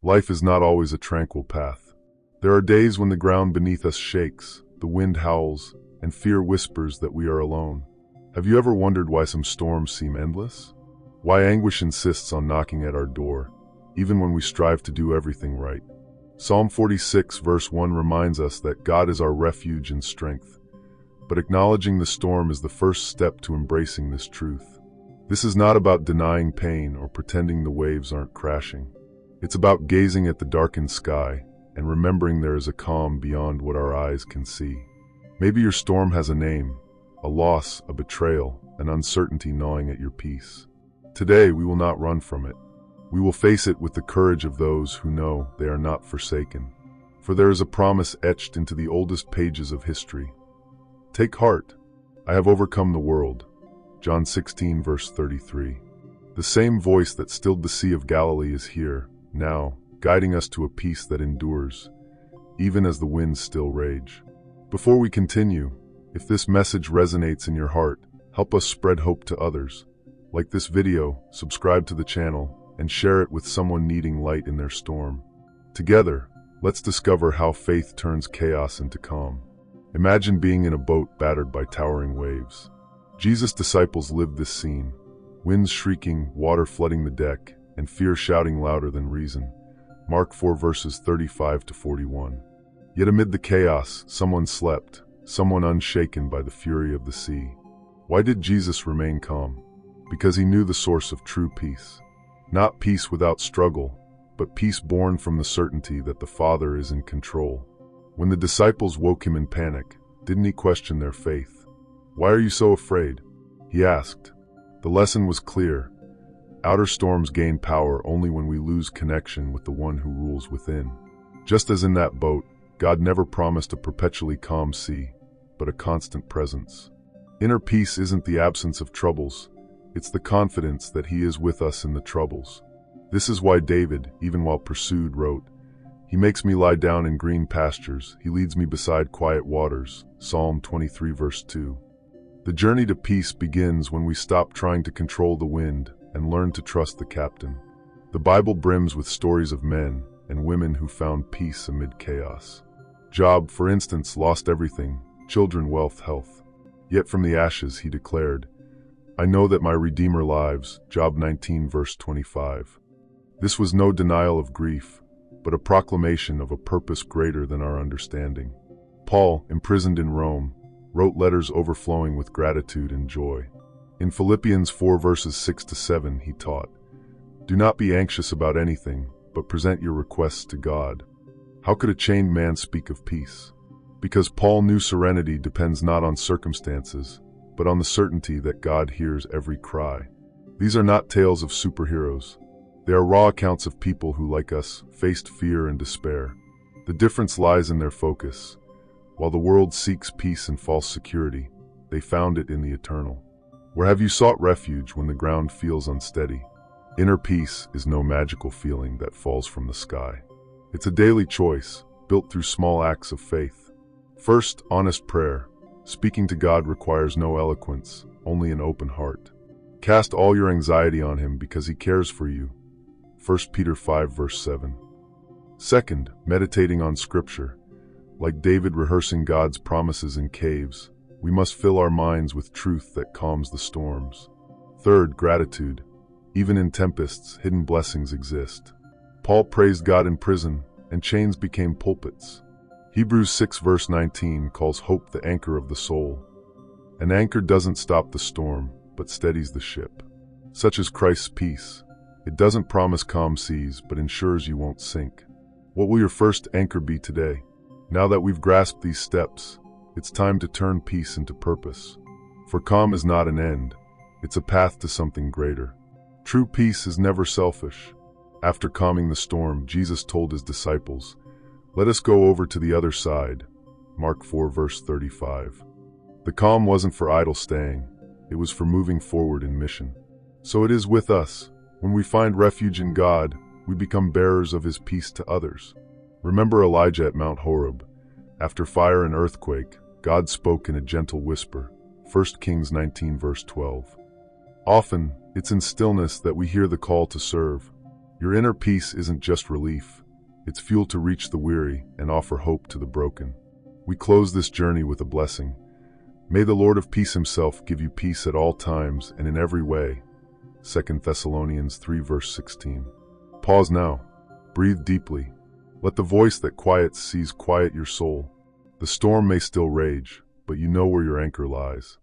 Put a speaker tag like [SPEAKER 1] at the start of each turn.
[SPEAKER 1] Life is not always a tranquil path. There are days when the ground beneath us shakes, the wind howls, and fear whispers that we are alone. Have you ever wondered why some storms seem endless? Why anguish insists on knocking at our door, even when we strive to do everything right? Psalm 46 verse 1 reminds us that God is our refuge and strength, but acknowledging the storm is the first step to embracing this truth. This is not about denying pain or pretending the waves aren't crashing. It's about gazing at the darkened sky and remembering there is a calm beyond what our eyes can see. Maybe your storm has a name, a loss, a betrayal, an uncertainty gnawing at your peace. Today, we will not run from it. We will face it with the courage of those who know they are not forsaken. For there is a promise etched into the oldest pages of history. Take heart, I have overcome the world. John 16 verse 33. The same voice that stilled the Sea of Galilee is here, now, guiding us to a peace that endures, even as the winds still rage. Before we continue, if this message resonates in your heart, help us spread hope to others. Like this video, subscribe to the channel, and share it with someone needing light in their storm. Together, let's discover how faith turns chaos into calm. Imagine being in a boat battered by towering waves. Jesus' disciples lived this scene, winds shrieking, water flooding the deck, and fear shouting louder than reason. Mark 4 verses 35 to 41. Yet amid the chaos, someone slept, someone unshaken by the fury of the sea. Why did Jesus remain calm? Because he knew the source of true peace. Not peace without struggle, but peace born from the certainty that the Father is in control. When the disciples woke him in panic, didn't he question their faith? Why are you so afraid? He asked. The lesson was clear. Outer storms gain power only when we lose connection with the one who rules within. Just as in that boat, God never promised a perpetually calm sea, but a constant presence. Inner peace isn't the absence of troubles. It's the confidence that he is with us in the troubles. This is why David, even while pursued, wrote, "He makes me lie down in green pastures. He leads me beside quiet waters." Psalm 23 verse 2. The journey to peace begins when we stop trying to control the wind and learn to trust the captain. The Bible brims with stories of men and women who found peace amid chaos. Job, for instance, lost everything, children, wealth, health. Yet from the ashes he declared, "I know that my Redeemer lives." Job 19 verse 25. This was no denial of grief, but a proclamation of a purpose greater than our understanding. Paul, imprisoned in Rome, wrote letters overflowing with gratitude and joy. In Philippians 4 verses 6 to 7 he taught, "Do not be anxious about anything, but present your requests to God." How could a chained man speak of peace? Because Paul knew serenity depends not on circumstances, but on the certainty that God hears every cry. These are not tales of superheroes. They are raw accounts of people who, like us, faced fear and despair. The difference lies in their focus. While the world seeks peace and false security, they found it in the eternal. Where have you sought refuge when the ground feels unsteady? Inner peace is no magical feeling that falls from the sky. It's a daily choice, built through small acts of faith. First, honest prayer. Speaking to God requires no eloquence, only an open heart. Cast all your anxiety on him because he cares for you. 1 Peter 5 verse 7. Second, meditating on Scripture. Like David rehearsing God's promises in caves, we must fill our minds with truth that calms the storms. Third, gratitude. Even in tempests, hidden blessings exist. Paul praised God in prison, and chains became pulpits. Hebrews 6 verse 19 calls hope the anchor of the soul. An anchor doesn't stop the storm, but steadies the ship. Such is Christ's peace. It doesn't promise calm seas, but ensures you won't sink. What will your first anchor be today? Now that we've grasped these steps, it's time to turn peace into purpose. For calm is not an end, it's a path to something greater. True peace is never selfish. After calming the storm, Jesus told his disciples, "Let us go over to the other side." Mark 4 verse 35. The calm wasn't for idle staying, it was for moving forward in mission. So it is with us. When we find refuge in God, we become bearers of his peace to others. Remember Elijah at Mount Horeb. After fire and earthquake, God spoke in a gentle whisper. 1 Kings 19 verse 12. Often, it's in stillness that we hear the call to serve. Your inner peace isn't just relief, it's fuel to reach the weary and offer hope to the broken. We close this journey with a blessing. May the Lord of peace himself give you peace at all times and in every way. 2 Thessalonians 3 verse 16. Pause now. Breathe deeply. Let the voice that quiets seas quiet your soul. The storm may still rage, but you know where your anchor lies.